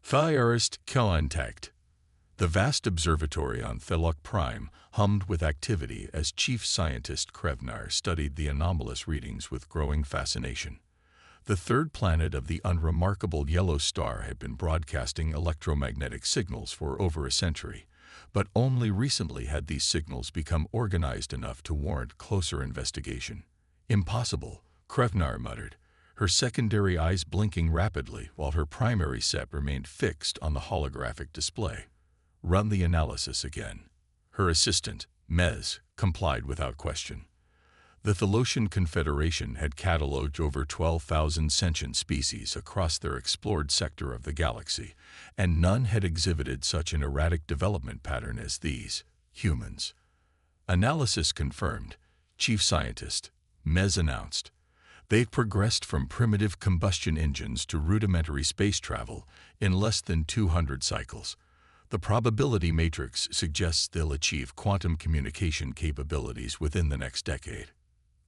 Futuristic Galactic. The vast observatory on Thelok Prime hummed with activity as chief scientist Krevnar studied the anomalous readings with growing fascination. The third planet of the unremarkable yellow star had been broadcasting electromagnetic signals for over a century, but only recently had these signals become organized enough to warrant closer investigation. Impossible, Krevnar muttered, her secondary eyes blinking rapidly while her primary set remained fixed on the holographic display. Run the analysis again. Her assistant, Mez, complied without question. The Thelocian Confederation had catalogued over 12,000 sentient species across their explored sector of the galaxy, and none had exhibited such an erratic development pattern as these, humans. Analysis confirmed, Chief Scientist, Mez announced. They've progressed from primitive combustion engines to rudimentary space travel in less than 200 cycles. The probability matrix suggests they'll achieve quantum communication capabilities within the next decade.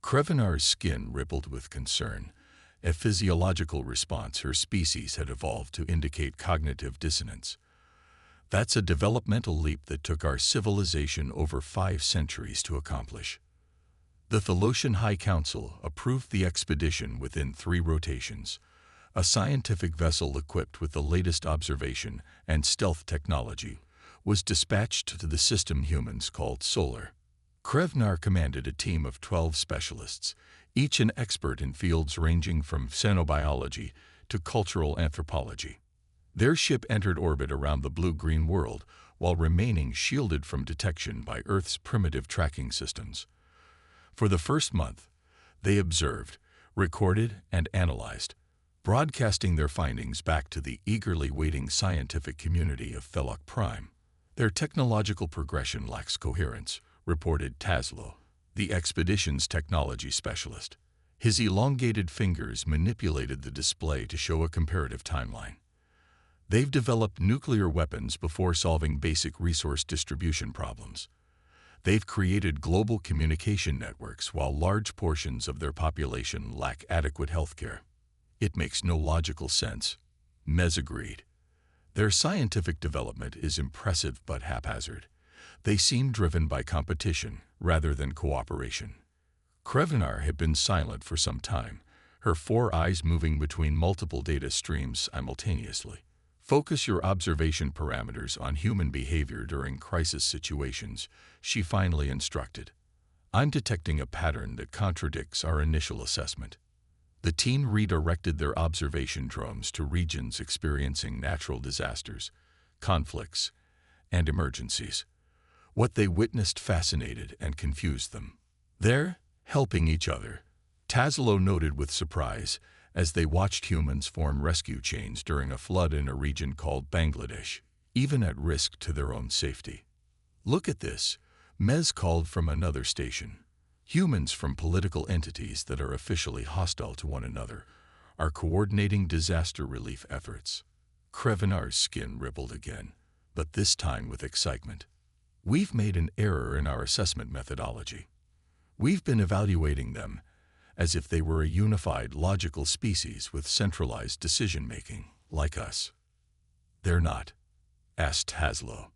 Krevnar's skin rippled with concern, a physiological response her species had evolved to indicate cognitive dissonance. That's a developmental leap that took our civilization over 5 centuries to accomplish. The Thelocian High Council approved the expedition within 3 rotations. A scientific vessel equipped with the latest observation and stealth technology was dispatched to the system humans called Solar. Krevnar commanded a team of 12 specialists, each an expert in fields ranging from xenobiology to cultural anthropology. Their ship entered orbit around the blue-green world while remaining shielded from detection by Earth's primitive tracking systems. For the first month, they observed, recorded, and analyzed, broadcasting their findings back to the eagerly waiting scientific community of Thelok Prime. Their technological progression lacks coherence, reported Taslo, the expedition's technology specialist. His elongated fingers manipulated the display to show a comparative timeline. They've developed nuclear weapons before solving basic resource distribution problems. They've created global communication networks while large portions of their population lack adequate healthcare. It makes no logical sense, Mez agreed. Their scientific development is impressive but haphazard. They seem driven by competition rather than cooperation. Krevnar had been silent for some time, her 4 eyes moving between multiple data streams simultaneously. Focus your observation parameters on human behavior during crisis situations, she finally instructed. I'm detecting a pattern that contradicts our initial assessment. The team redirected their observation drones to regions experiencing natural disasters, conflicts, and emergencies. What they witnessed fascinated and confused them. They're helping each other, Taslo noted with surprise as they watched humans form rescue chains during a flood in a region called Bangladesh, even at risk to their own safety. Look at this, Mez called from another station. Humans from political entities that are officially hostile to one another are coordinating disaster relief efforts. Krevnar's skin rippled again, but this time with excitement. We've made an error in our assessment methodology. We've been evaluating them as if they were a unified, logical species with centralized decision-making, like us. They're not, asked Taslo.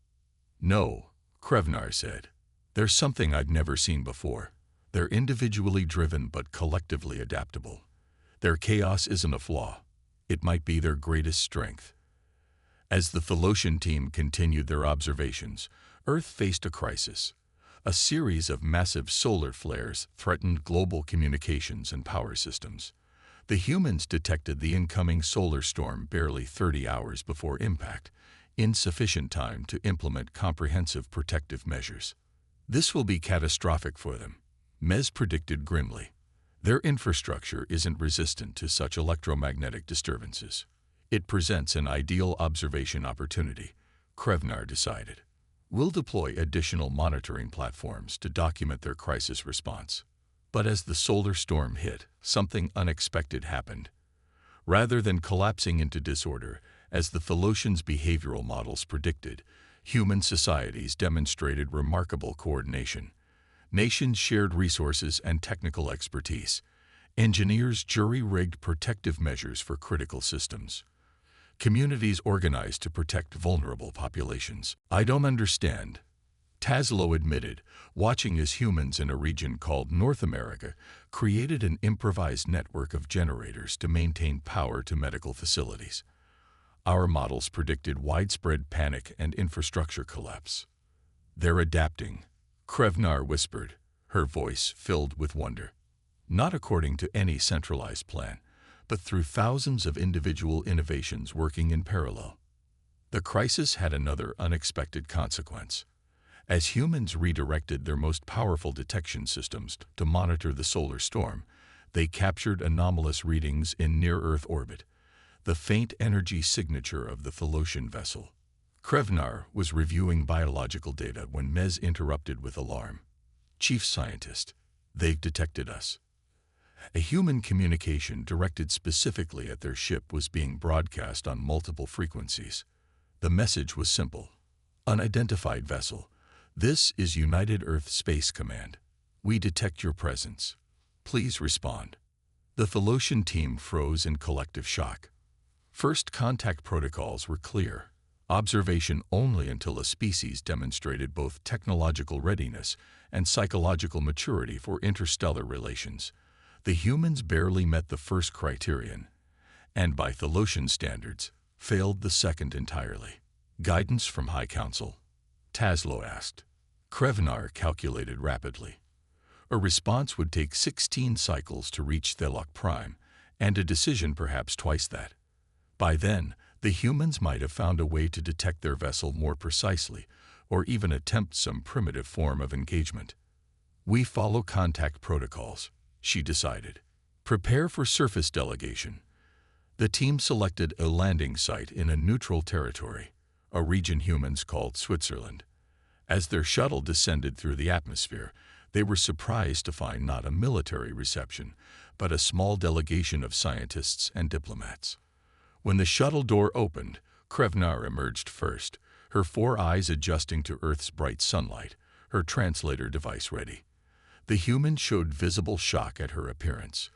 No, Krevnar said. There's something I've never seen before. They're individually driven but collectively adaptable. Their chaos isn't a flaw. It might be their greatest strength. As the Thelocian team continued their observations, Earth faced a crisis. A series of massive solar flares threatened global communications and power systems. The humans detected the incoming solar storm barely 30 hours before impact, insufficient time to implement comprehensive protective measures. This will be catastrophic for them, Mez predicted grimly. Their infrastructure isn't resistant to such electromagnetic disturbances. It presents an ideal observation opportunity, Krevnar decided. We'll deploy additional monitoring platforms to document their crisis response. But as the solar storm hit, something unexpected happened. Rather than collapsing into disorder, as the Thelocians' behavioral models predicted, human societies demonstrated remarkable coordination. Nations shared resources and technical expertise. Engineers jury-rigged protective measures for critical systems. Communities organized to protect vulnerable populations. I don't understand, Taslow admitted. Watching as humans in a region called North America created an improvised network of generators to maintain power to medical facilities. Our models predicted widespread panic and infrastructure collapse. They're adapting, Krevnar whispered, her voice filled with wonder. Not according to any centralized plan, but through thousands of individual innovations working in parallel. The crisis had another unexpected consequence. As humans redirected their most powerful detection systems to monitor the solar storm, they captured anomalous readings in near-Earth orbit, the faint energy signature of the Tholotian vessel. Krevnar was reviewing biological data when Mez interrupted with alarm. Chief Scientist, they've detected us. A human communication directed specifically at their ship was being broadcast on multiple frequencies. The message was simple. Unidentified vessel. This is United Earth Space Command. We detect your presence. Please respond. The Tholotian team froze in collective shock. First contact protocols were clear. Observation only until a species demonstrated both technological readiness and psychological maturity for interstellar relations. The humans barely met the first criterion, and by Tholotian standards, failed the second entirely. Guidance from High Council? Taslow asked. Krevnar calculated rapidly. A response would take 16 cycles to reach Thelok Prime, and a decision perhaps twice that. By then, the humans might have found a way to detect their vessel more precisely, or even attempt some primitive form of engagement. We follow contact protocols, she decided. Prepare for surface delegation. The team selected a landing site in a neutral territory, a region humans called Switzerland. As their shuttle descended through the atmosphere, they were surprised to find not a military reception, but a small delegation of scientists and diplomats. When the shuttle door opened, Krevnar emerged first, her 4 eyes adjusting to Earth's bright sunlight, her translator device ready. The human showed visible shock at her appearance.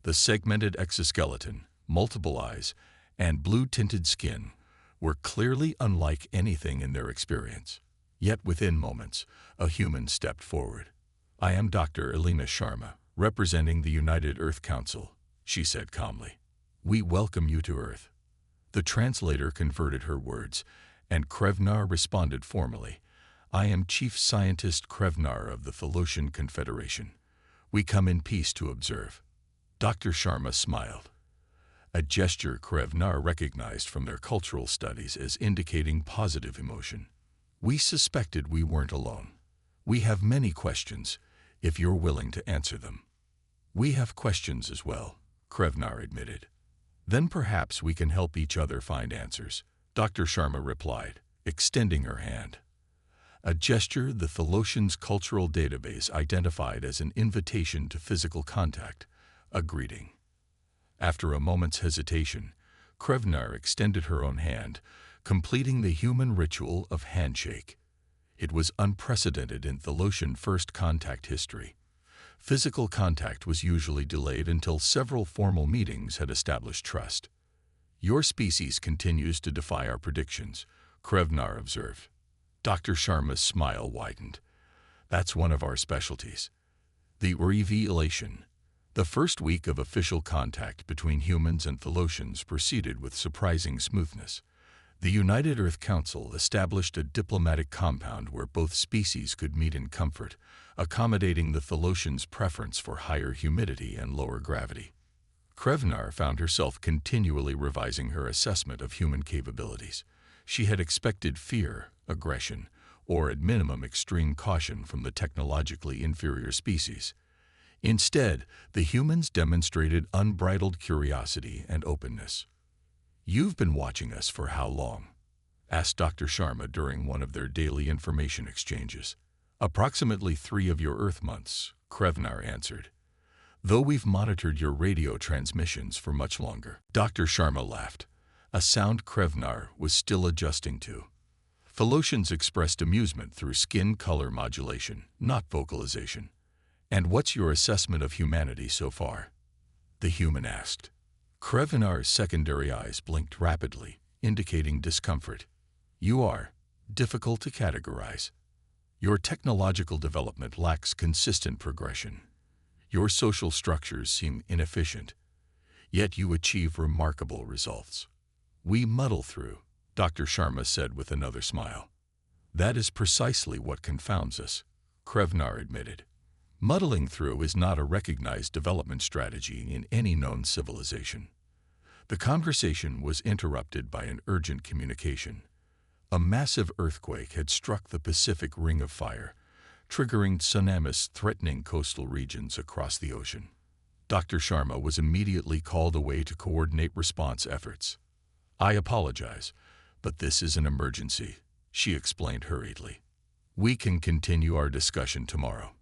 The segmented exoskeleton, multiple eyes, and blue-tinted skin were clearly unlike anything in their experience. Yet within moments, a human stepped forward. I am Dr. Elena Sharma, representing the United Earth Council, she said calmly. We welcome you to Earth. The translator converted her words, and Krevnar responded formally. I am Chief Scientist Krevnar of the Tholotian Confederation. We come in peace to observe. Dr. Sharma smiled, a gesture Krevnar recognized from their cultural studies as indicating positive emotion. We suspected we weren't alone. We have many questions, if you're willing to answer them. We have questions as well, Krevnar admitted. Then perhaps we can help each other find answers, Dr. Sharma replied, extending her hand. A gesture the Tholotians' cultural database identified as an invitation to physical contact, a greeting. After a moment's hesitation, Krevnar extended her own hand, completing the human ritual of handshake. It was unprecedented in Tholotian first contact history. Physical contact was usually delayed until several formal meetings had established trust. Your species continues to defy our predictions, Krevnar observed. Dr. Sharma's smile widened. That's one of our specialties. The revelation. The first week of official contact between humans and Tholotians proceeded with surprising smoothness. The United Earth Council established a diplomatic compound where both species could meet in comfort, accommodating the Tholotians' preference for higher humidity and lower gravity. Krevnar found herself continually revising her assessment of human capabilities. She had expected fear, aggression, or at minimum extreme caution from the technologically inferior species. Instead, the humans demonstrated unbridled curiosity and openness. You've been watching us for how long? Asked Dr. Sharma during one of their daily information exchanges. Approximately 3 of your Earth months, Krevnar answered. Though we've monitored your radio transmissions for much longer. Dr. Sharma laughed, a sound Krevnar was still adjusting to. Tholotians expressed amusement through skin color modulation, not vocalization. And what's your assessment of humanity so far? The human asked. Krevnar's secondary eyes blinked rapidly, indicating discomfort. You are difficult to categorize. Your technological development lacks consistent progression. Your social structures seem inefficient, yet you achieve remarkable results. We muddle through, Dr. Sharma said with another smile. That is precisely what confounds us, Krevnar admitted. Muddling through is not a recognized development strategy in any known civilization. The conversation was interrupted by an urgent communication. A massive earthquake had struck the Pacific Ring of Fire, triggering tsunamis threatening coastal regions across the ocean. Dr. Sharma was immediately called away to coordinate response efforts. I apologize, but this is an emergency, she explained hurriedly. We can continue our discussion tomorrow.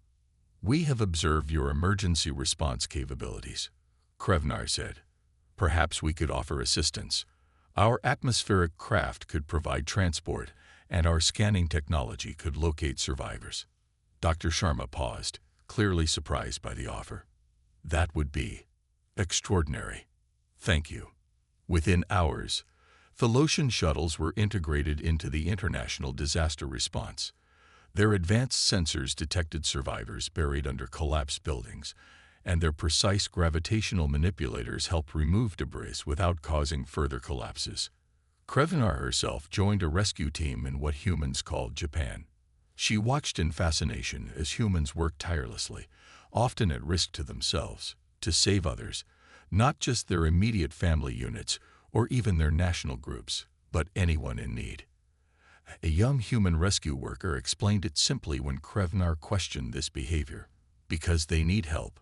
We have observed your emergency response capabilities, Krevnar said. Perhaps we could offer assistance. Our atmospheric craft could provide transport, and our scanning technology could locate survivors. Dr. Sharma paused, clearly surprised by the offer. That would be extraordinary. Thank you. Within hours, Tholotian shuttles were integrated into the international disaster response. Their advanced sensors detected survivors buried under collapsed buildings, and their precise gravitational manipulators helped remove debris without causing further collapses. Krevnar herself joined a rescue team in what humans called Japan. She watched in fascination as humans worked tirelessly, often at risk to themselves, to save others, not just their immediate family units or even their national groups, but anyone in need. A young human rescue worker explained it simply when Krevnar questioned this behavior. Because they need help,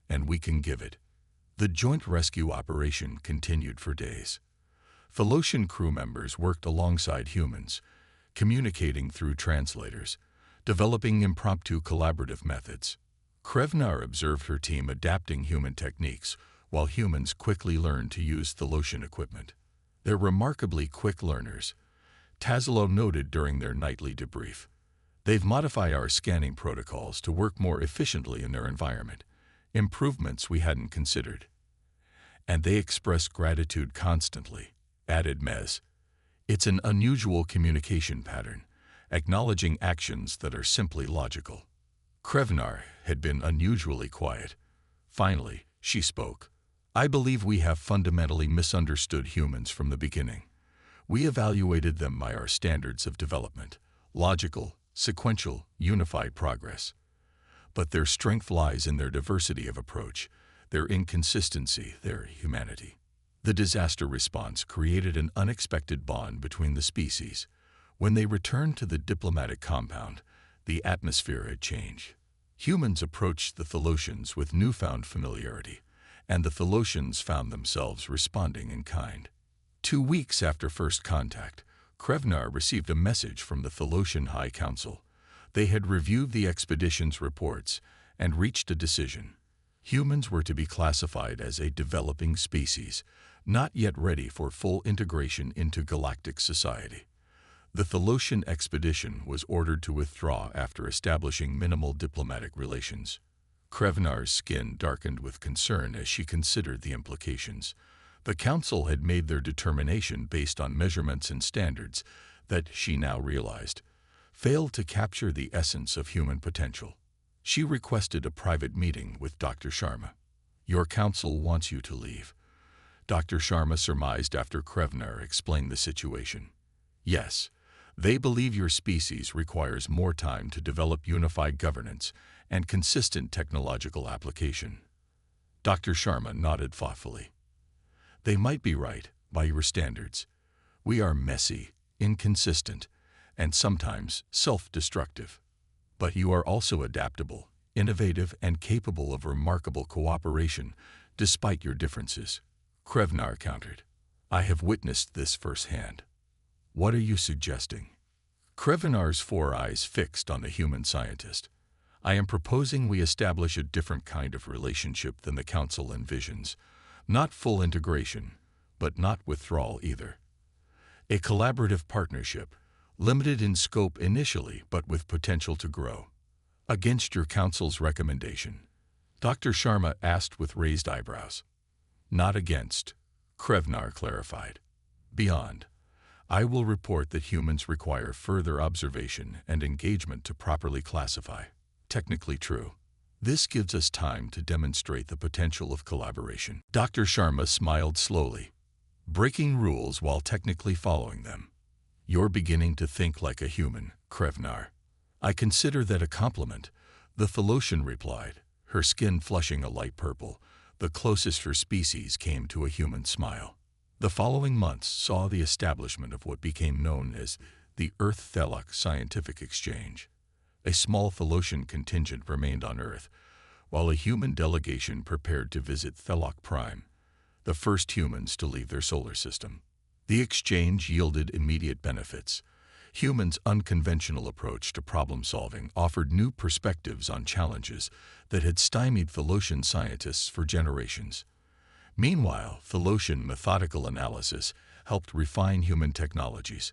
and we can give it. The joint rescue operation continued for days. Tholotian crew members worked alongside humans, communicating through translators, developing impromptu collaborative methods. Krevnar observed her team adapting human techniques, while humans quickly learned to use Tholotian equipment. They're remarkably quick learners, Tazlo noted during their nightly debrief. They've modified our scanning protocols to work more efficiently in their environment, improvements we hadn't considered. And they express gratitude constantly, added Mez. It's an unusual communication pattern, acknowledging actions that are simply logical. Krevnar had been unusually quiet. Finally, she spoke. I believe we have fundamentally misunderstood humans from the beginning. We evaluated them by our standards of development, logical, sequential, unified progress. But their strength lies in their diversity of approach, their inconsistency, their humanity. The disaster response created an unexpected bond between the species. When they returned to the diplomatic compound, the atmosphere had changed. Humans approached the Tholotians with newfound familiarity, and the Tholotians found themselves responding in kind. 2 weeks after first contact, Krevnar received a message from the Tholotian High Council. They had reviewed the expedition's reports and reached a decision. Humans were to be classified as a developing species, not yet ready for full integration into galactic society. The Tholotian expedition was ordered to withdraw after establishing minimal diplomatic relations. Krevnar's skin darkened with concern as she considered the implications. The Council had made their determination based on measurements and standards that, she now realized, failed to capture the essence of human potential. She requested a private meeting with Dr. Sharma. Your council wants you to leave, Dr. Sharma surmised after Krevnar explained the situation. Yes, they believe your species requires more time to develop unified governance and consistent technological application. Dr. Sharma nodded thoughtfully. They might be right, by your standards. We are messy, inconsistent, and sometimes self-destructive. But you are also adaptable, innovative, and capable of remarkable cooperation, despite your differences. Krevnar countered. I have witnessed this firsthand. What are you suggesting? Krevnar's 4 eyes fixed on the human scientist. I am proposing we establish a different kind of relationship than the Council envisions. Not full integration, but not withdrawal either. A collaborative partnership, limited in scope initially but with potential to grow. Against your Council's recommendation, Dr. Sharma asked with raised eyebrows. Not against, Krevnar clarified. Beyond. I will report that humans require further observation and engagement to properly classify. Technically true. This gives us time to demonstrate the potential of collaboration. Dr. Sharma smiled slowly, breaking rules while technically following them. You're beginning to think like a human, Krevnar. I consider that a compliment, the Tholotian replied, her skin flushing a light purple, the closest her species came to a human smile. The following months saw the establishment of what became known as the Earth-Thelok Scientific Exchange. A small Tholotian contingent remained on Earth, while a human delegation prepared to visit Thelok Prime, the first humans to leave their solar system. The exchange yielded immediate benefits. Humans' unconventional approach to problem-solving offered new perspectives on challenges that had stymied Tholotian scientists for generations. Meanwhile, Tholotian methodical analysis helped refine human technologies,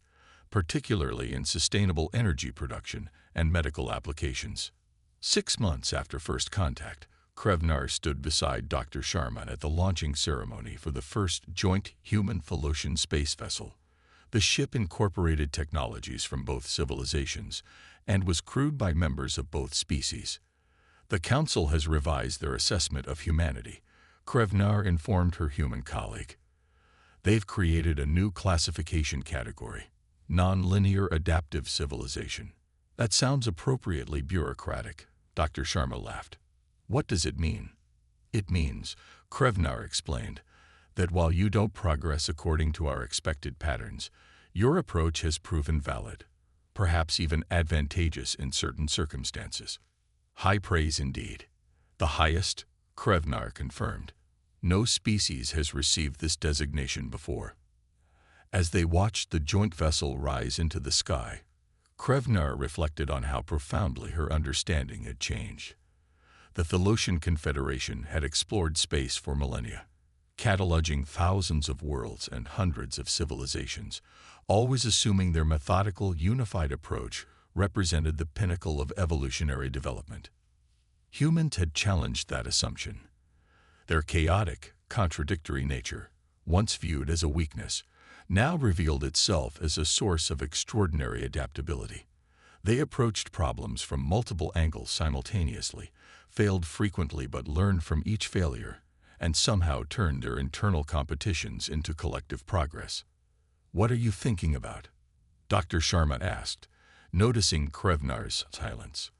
particularly in sustainable energy production and medical applications. 6 months after first contact, Krevnar stood beside Dr. Sharma at the launching ceremony for the first joint human-Tholotian space vessel. The ship incorporated technologies from both civilizations and was crewed by members of both species. The Council has revised their assessment of humanity, Krevnar informed her human colleague. They've created a new classification category, non-linear adaptive civilization. That sounds appropriately bureaucratic, Dr. Sharma laughed. What does it mean? It means, Krevnar explained, that while you don't progress according to our expected patterns, your approach has proven valid, perhaps even advantageous in certain circumstances. High praise indeed. The highest, Krevnar confirmed. No species has received this designation before. As they watched the joint vessel rise into the sky, Krevnar reflected on how profoundly her understanding had changed. The Tholotian Confederation had explored space for millennia, cataloging thousands of worlds and hundreds of civilizations, always assuming their methodical, unified approach represented the pinnacle of evolutionary development. Humans had challenged that assumption. Their chaotic, contradictory nature, once viewed as a weakness, now revealed itself as a source of extraordinary adaptability. They approached problems from multiple angles simultaneously, failed frequently but learned from each failure, and somehow turned their internal competitions into collective progress. What are you thinking about? Dr. Sharma asked, noticing Krevnar's silence.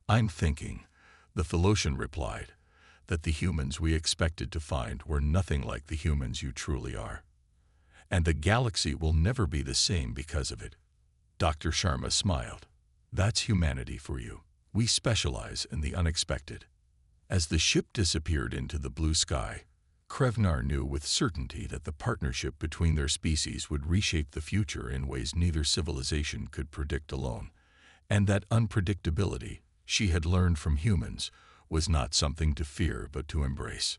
I'm thinking, the Tholotian replied, that the humans we expected to find were nothing like the humans you truly are. And the galaxy will never be the same because of it. Dr. Sharma smiled. That's humanity for you. We specialize in the unexpected. As the ship disappeared into the blue sky, Krevnar knew with certainty that the partnership between their species would reshape the future in ways neither civilization could predict alone, and that unpredictability, she had learned from humans, was not something to fear but to embrace.